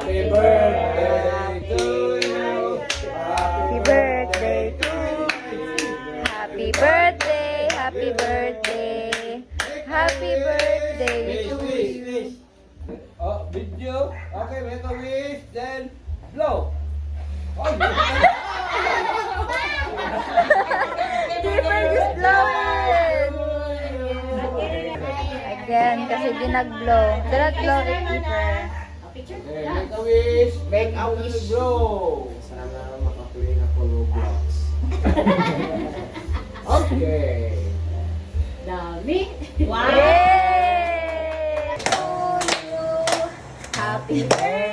Happy birthday to you. Happy birthday to you. Happy birthday, happy birthday. Happy birthday to you. Oh, video. Okay, make a wish, then blow. Oh, Keeper, just blow it. Again, kasi di nag-blow. Do not blow it, Keeper. Okay, make a wish. Make a wish. Blow. Sana makaplay na po Roblox. Okay. Dami. Yay! To you. Happy birthday.